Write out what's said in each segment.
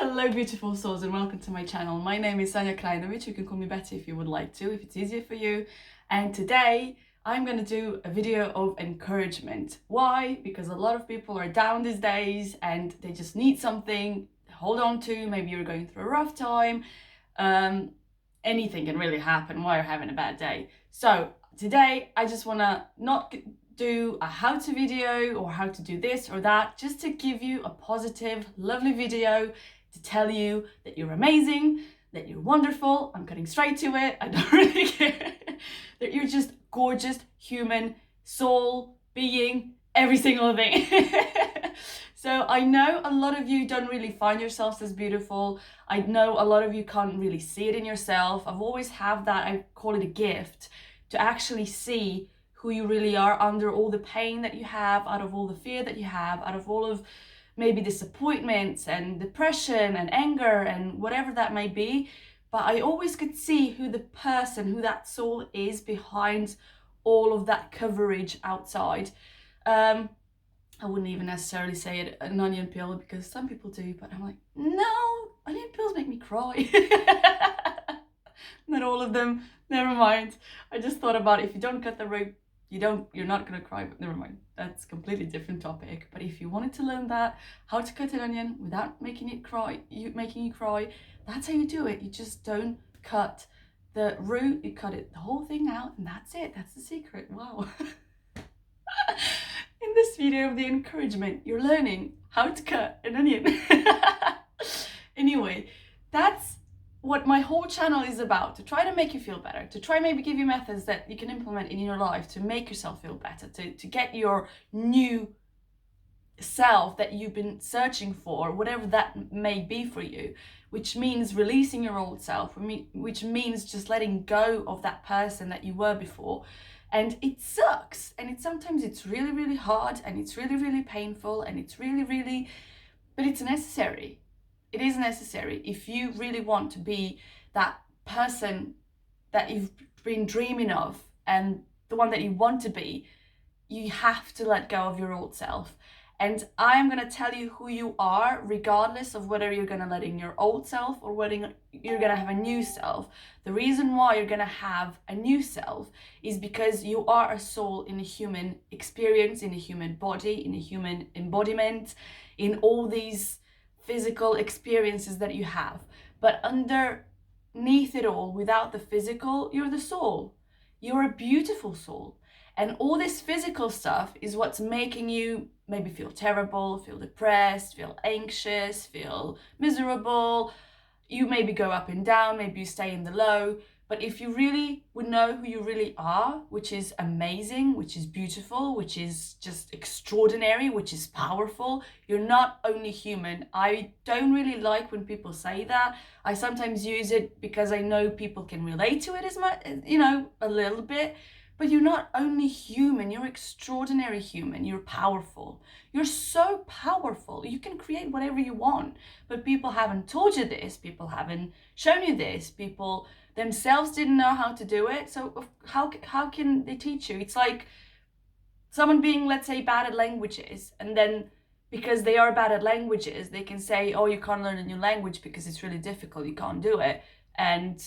Hello beautiful souls and welcome to my channel. My name is Sanja Krajnovic. You can call me Betty if you would like to, if it's easier for you. And today I'm going to do a video of encouragement. Why? Because a lot of people are down these days and they just need something to hold on to. Maybe you're going through a rough time. Anything can really happen while you're having a bad day. So today I just want to not do a how-to video or how to do this or that, just to give you a positive, lovely video to tell you that you're amazing, that you're wonderful. I'm cutting straight to it. I don't really care. That you're just gorgeous human soul, being, every single thing. So I know a lot of you don't really find yourselves as beautiful. I know a lot of you can't really see it in yourself. I've always had that, I call it a gift, to actually see who you really are under all the pain that you have, out of all the fear that you have, out of all of maybe disappointments and depression and anger and whatever that may be. But I always could see who the person, who that soul is behind all of that coverage outside. I wouldn't even necessarily say it an onion peel, because some people do, but I'm like, no, onion peels make me cry. Not all of them, never mind. I just thought about, if you don't cut the rope, you're not gonna cry, but never mind. That's a completely different topic. But if you wanted to learn that, how to cut an onion without making you cry, that's how you do it. You just don't cut the root, you cut it the whole thing out, and that's it. That's the secret. Wow. In this video of the encouragement, you're learning how to cut an onion. Anyway, that's what my whole channel is about, to try to make you feel better, to try maybe give you methods that you can implement in your life to make yourself feel better, to get your new self that you've been searching for, whatever that may be for you, which means releasing your old self, which means just letting go of that person that you were before. And it sucks, and sometimes it's really, really hard, and it's really, really painful, and it's really, really, but it's necessary. It is necessary if you really want to be that person that you've been dreaming of and the one that you want to be. You have to let go of your old self. And I'm going to tell you who you are, regardless of whether you're going to let in your old self or whether you're going to have a new self. The reason why you're going to have a new self is because you are a soul in a human experience, in a human body, in a human embodiment, in all these physical experiences that you have. But underneath it all, without the physical, you're the soul. You're a beautiful soul. And all this physical stuff is what's making you maybe feel terrible, feel depressed, feel anxious, feel miserable. You maybe go up and down, maybe you stay in the low. But if you really would know who you really are, which is amazing, which is beautiful, which is just extraordinary, which is powerful, you're not only human. I don't really like when people say that. I sometimes use it because I know people can relate to it as much, a little bit. But you're not only human, you're extraordinary human, you're powerful. You're so powerful. You can create whatever you want. But people haven't told you this, people haven't shown you this, people themselves didn't know how to do it. So how can they teach you? It's like someone being, let's say, bad at languages, and then because they are bad at languages, they can say, oh, you can't learn a new language because it's really difficult, you can't do it. And,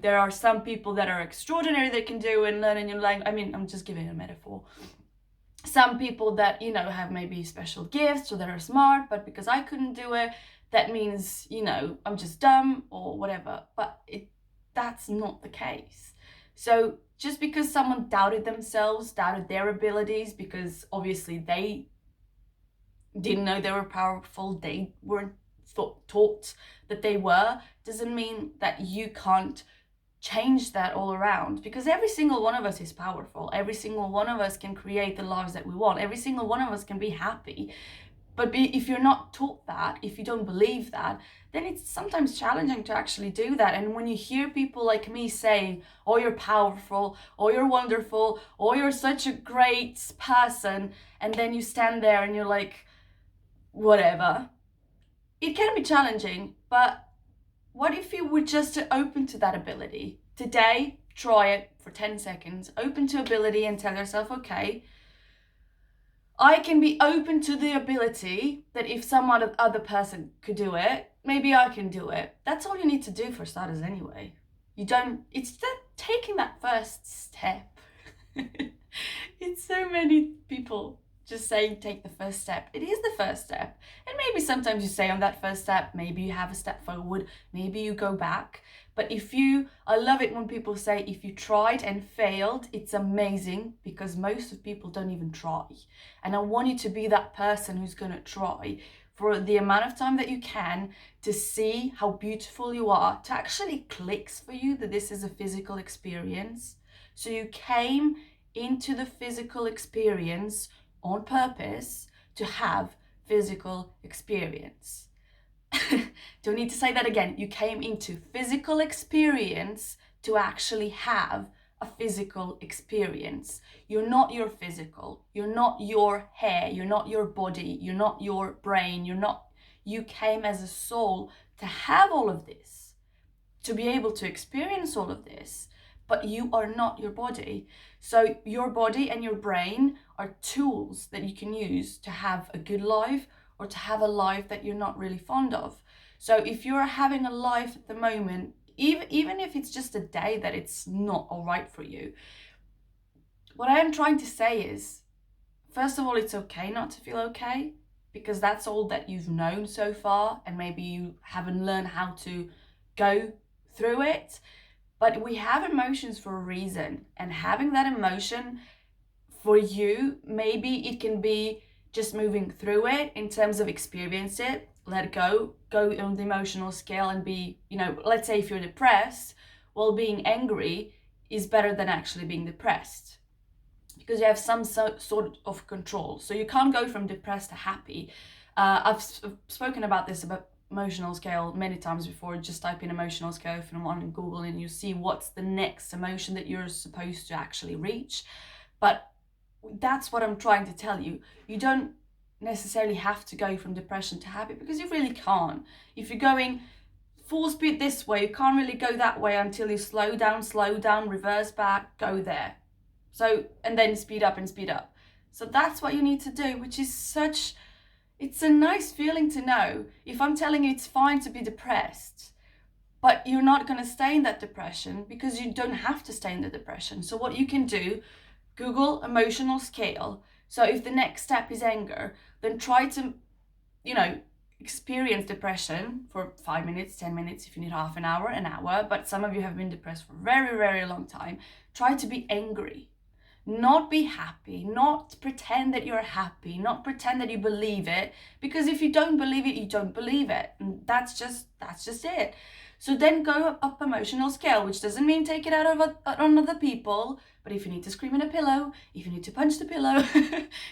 there are some people that are extraordinary, they can do and learn a new language. I mean, I'm just giving a metaphor. Some people that, have maybe special gifts or that are smart, but because I couldn't do it, that means, I'm just dumb or whatever. But that's not the case. So just because someone doubted themselves, doubted their abilities, because obviously they didn't know they were powerful, they weren't taught that they were, doesn't mean that you can't change that all around, because every single one of us is powerful. Every single one of us can create the lives that we want. Every single one of us can be happy. But if you're not taught that, if you don't believe that, then it's sometimes challenging to actually do that. And when you hear people like me saying, oh, you're powerful, oh, you're wonderful, oh, you're such a great person, and then you stand there and you're like, whatever. It can be challenging, but what if you were just open to that ability? Today, try it for 10 seconds. Open to ability and tell yourself, okay, I can be open to the ability that if some other person could do it, maybe I can do it. That's all you need to do for starters anyway. It's taking that first step. It's so many people just saying take the first step. It is the first step. And maybe sometimes you say on that first step, maybe you have a step forward, maybe you go back. But I love it when people say if you tried and failed, it's amazing, because most of people don't even try. And I want you to be that person who's going to try for the amount of time that you can, to see how beautiful you are, to actually clicks for you that this is a physical experience. So you came into the physical experience on purpose to have physical experience. Don't need to say that again. You came into physical experience to actually have a physical experience. You're not your physical, you're not your hair, you're not your body, you're not your brain, you came as a soul to have all of this, to be able to experience all of this, but you are not your body. So your body and your brain are tools that you can use to have a good life, or to have a life that you're not really fond of. So if you're having a life at the moment, even if it's just a day that it's not all right for you, what I am trying to say is, first of all, it's okay not to feel okay, because that's all that you've known so far, and maybe you haven't learned how to go through it. But we have emotions for a reason, and having that emotion for you, maybe it can be just moving through it in terms of experience it, let it go on the emotional scale and be, let's say if you're depressed, well, being angry is better than actually being depressed, because you have some sort of control. So you can't go from depressed to happy. I've spoken about this, about emotional scale, many times before. Just type in emotional scale if you want on Google, and you see what's the next emotion that you're supposed to actually reach. But that's what I'm trying to tell you. You don't necessarily have to go from depression to happy, because you really can't. If you're going full speed this way, you can't really go that way until you slow down, reverse back, go there. So, and then speed up and speed up. So that's what you need to do, which is it's a nice feeling to know. If I'm telling you it's fine to be depressed, but you're not going to stay in that depression, because you don't have to stay in the depression. So what you can do, Google emotional scale. So if the next step is anger, then try to, experience depression for 5 minutes, 10 minutes, if you need half an hour, but some of you have been depressed for a very, very long time. Try to be angry, not be happy, not pretend that you're happy, not pretend that you believe it, because if you don't believe it, you don't believe it. And that's just it. So then go up emotional scale, which doesn't mean take it out on other people. But if you need to scream in a pillow, if you need to punch the pillow,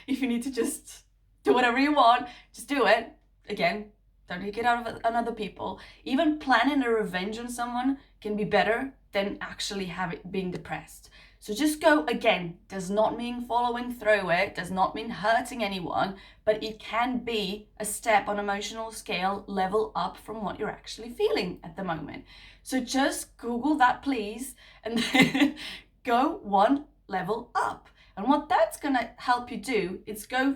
if you need to just do whatever you want, just do it. Again, don't take it out on other people. Even planning a revenge on someone can be better than actually being depressed. So just go. Again, does not mean following through it, does not mean hurting anyone, but it can be a step on emotional scale, level up from what you're actually feeling at the moment. So just Google that, please, and then go one level up. And what that's gonna help you do is go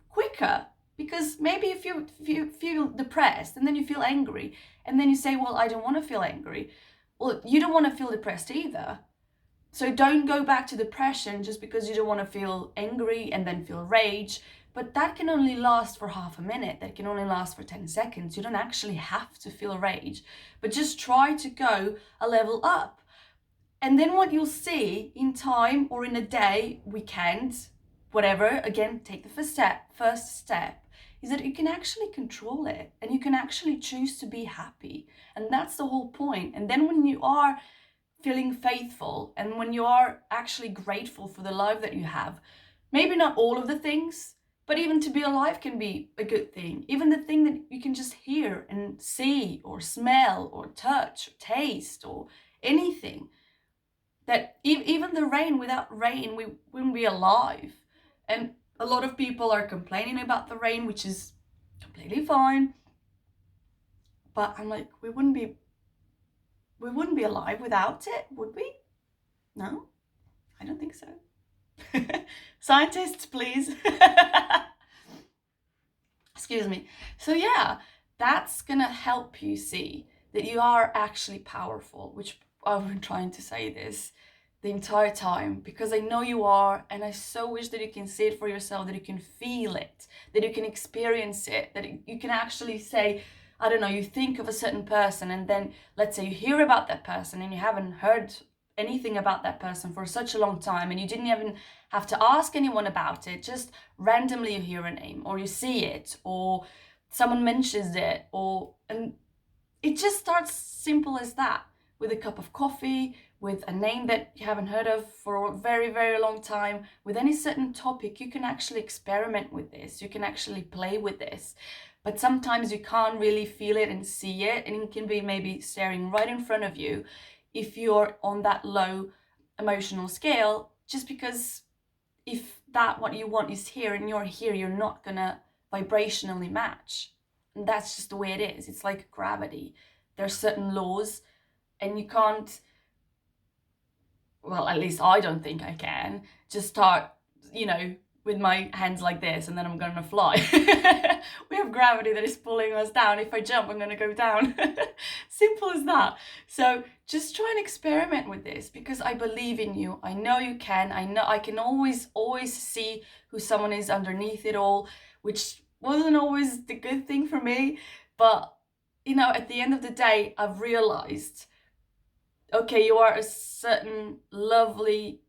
quicker, because maybe if you feel depressed and then you feel angry, and then you say, well, I don't want to feel angry. Well, you don't want to feel depressed either. So don't go back to depression just because you don't want to feel angry and then feel rage. But that can only last for half a minute. That can only last for 10 seconds. You don't actually have to feel rage, but just try to go a level up. And then what you'll see in time, or in a day, weekend, whatever, again, take the first step, is that you can actually control it, and you can actually choose to be happy. And that's the whole point. And then when you are feeling faithful, and when you are actually grateful for the life that you have, maybe not all of the things, but even to be alive can be a good thing. Even the thing that you can just hear and see or smell or touch or taste or anything. That even the rain, without rain, we wouldn't be alive. And a lot of people are complaining about the rain, which is completely fine. But I'm like, we wouldn't be alive without it, would we? No, I don't think so. Scientists, please. Excuse me. So yeah, that's gonna help you see that you are actually powerful, which I've been trying to say this the entire time, because I know you are, and I so wish that you can see it for yourself, that you can feel it, that you can experience it, that you can actually say, I don't know, you think of a certain person, and then let's say you hear about that person and you haven't heard anything about that person for such a long time, and you didn't even have to ask anyone about it, just randomly you hear a name, or you see it, or someone mentions it, and it just starts simple as that, with a cup of coffee, with a name that you haven't heard of for a very, very long time, with any certain topic. You can actually experiment with this, you can actually play with this, but sometimes you can't really feel it and see it, and it can be maybe staring right in front of you if you're on that low emotional scale, just because if that what you want is here and you're here, you're not gonna vibrationally match. And that's just the way it is. It's like gravity. There's certain laws, and you can't, well, at least I don't think I can, just start, with my hands like this and then I'm gonna fly. We have gravity that is pulling us down. If I jump, I'm gonna go down. Simple as that. So just try and experiment with this, because I believe in you. I know you can. I know I can always see who someone is underneath it all, which wasn't always the good thing for me. But, at the end of the day, I've realized, okay, you are a certain lovely,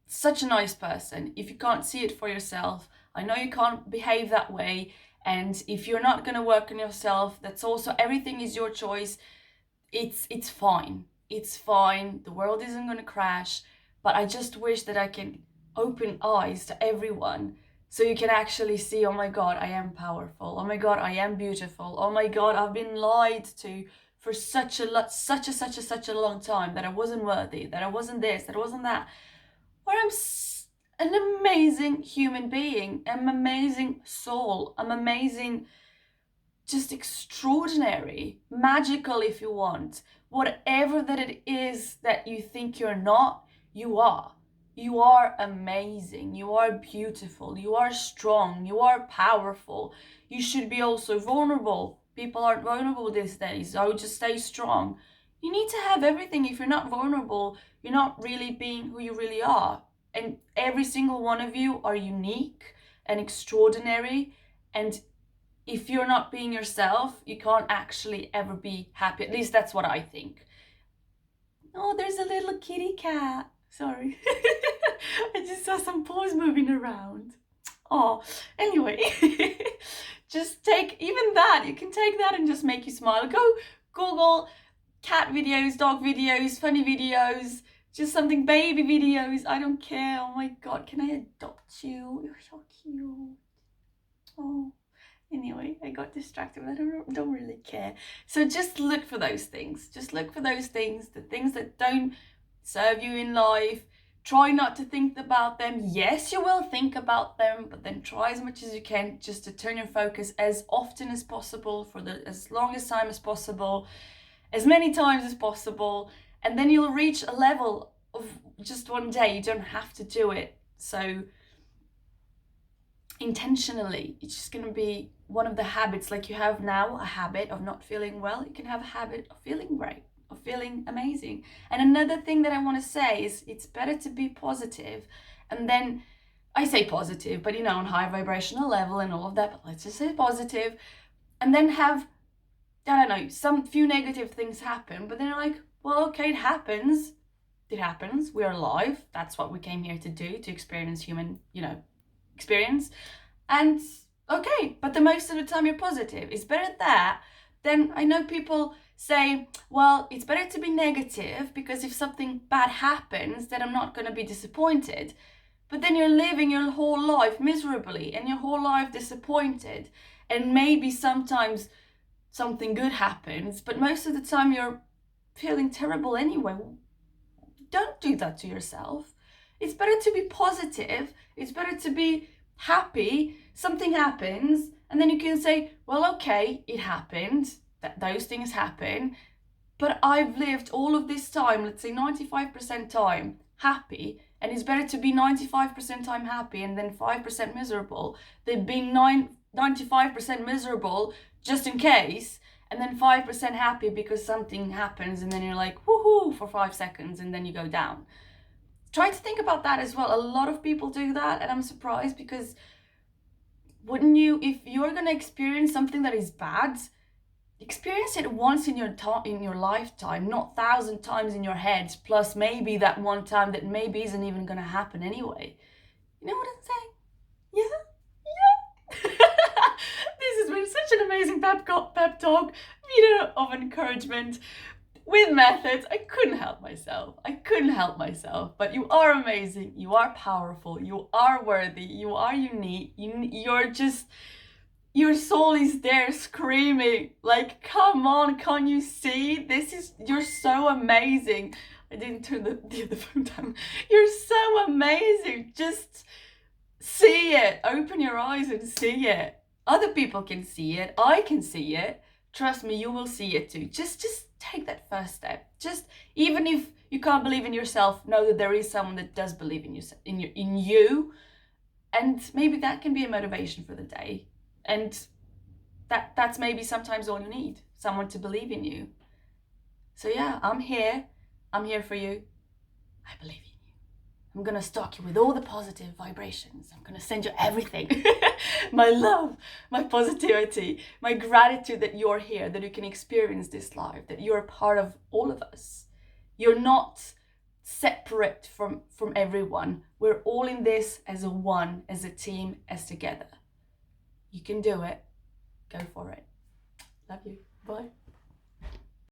such a nice person. If you can't see it for yourself, I know you can't behave that way. And if you're not going to work on yourself, that's also, everything is your choice. It's fine. It's fine. The world isn't going to crash. But I just wish that I can open eyes to everyone, so you can actually see, oh my God, I am powerful. Oh my God, I am beautiful. Oh my God, I've been lied to for such a long time, that I wasn't worthy, that I wasn't this, that I wasn't that. Or I'm an amazing human being. I'm an amazing soul. I'm amazing, just extraordinary, magical if you want. Whatever that it is that you think you're not, you are. You are amazing. You are beautiful. You are strong. You are powerful. You should be also vulnerable. People aren't vulnerable these days. I would just stay strong. You need to have everything. If you're not vulnerable, you're not really being who you really are. And every single one of you are unique and extraordinary. And if you're not being yourself, you can't actually ever be happy. At least that's what I think. Oh, there's a little kitty cat. Sorry. I just saw some paws moving around. Oh, anyway. Just take even that. You can take that and just make you smile. Go Google cat videos, dog videos, funny videos, just something, baby videos. I don't care. Oh my God, can I adopt you? You're so cute. Oh. Anyway, I got distracted, but I don't really care. So just look for those things. Just look for those things, the things that don't serve you in life. Try not to think about them. Yes, you will think about them, but then try as much as you can just to turn your focus as often as possible, for as long as time as possible, as many times as possible, and then you'll reach a level of just one day. You don't have to do it so intentionally. It's just going to be one of the habits. Like you have now a habit of not feeling well, you can have a habit of feeling great, of feeling amazing. And another thing that I want to say is, it's better to be positive, and then I say positive, but on high vibrational level and all of that, but let's just say positive, and then have, I don't know, some few negative things happen, but then you're like, well, okay, it happens, we're alive, that's what we came here to do, to experience human, experience. And okay, but the most of the time you're positive. It's better that. Then I know people say, well, it's better to be negative, because if something bad happens, then I'm not going to be disappointed. But then you're living your whole life miserably, and your whole life disappointed. And maybe sometimes something good happens, but most of the time you're feeling terrible anyway. Don't do that to yourself. It's better to be positive. It's better to be happy. Something happens, and then you can say, well, okay, it happened. Those things happen. But I've lived all of this time, let's say 95% time, happy. And it's better to be 95% time happy and then 5% miserable than being 95% miserable just in case, and then 5% happy because something happens, and then you're like, woohoo, for 5 seconds, and then you go down. Try to think about that as well. A lot of people do that, and I'm surprised, because wouldn't you, if you're gonna experience something that is bad, experience it once in your lifetime, not 1,000 times in your head, plus maybe that one time that maybe isn't even gonna happen anyway. You know what I'm saying? Yeah. This has been such an amazing pep talk, video of encouragement with methods. I couldn't help myself. But you are amazing. You are powerful. You are worthy. You are unique. You're just, your soul is there screaming, like, come on, can't you see? You're so amazing. I didn't turn the other phone down. You're so amazing. Just see it. Open your eyes and see it. Other people can see it. I can see it. Trust me, you will see it too. Just take that first step. Just, even if you can't believe in yourself, know that there is someone that does believe in you, and maybe that can be a motivation for the day. And that's maybe sometimes all you need, someone to believe in you. So yeah, I'm here for you. I believe in you. I'm gonna stock you with all the positive vibrations. I'm gonna send you everything. My love, my positivity, my gratitude that you're here, that you can experience this life, that you're a part of all of us. You're not separate from everyone. We're all in this as a one, as a team, as together. You can do it. Go for it. Love you. Bye.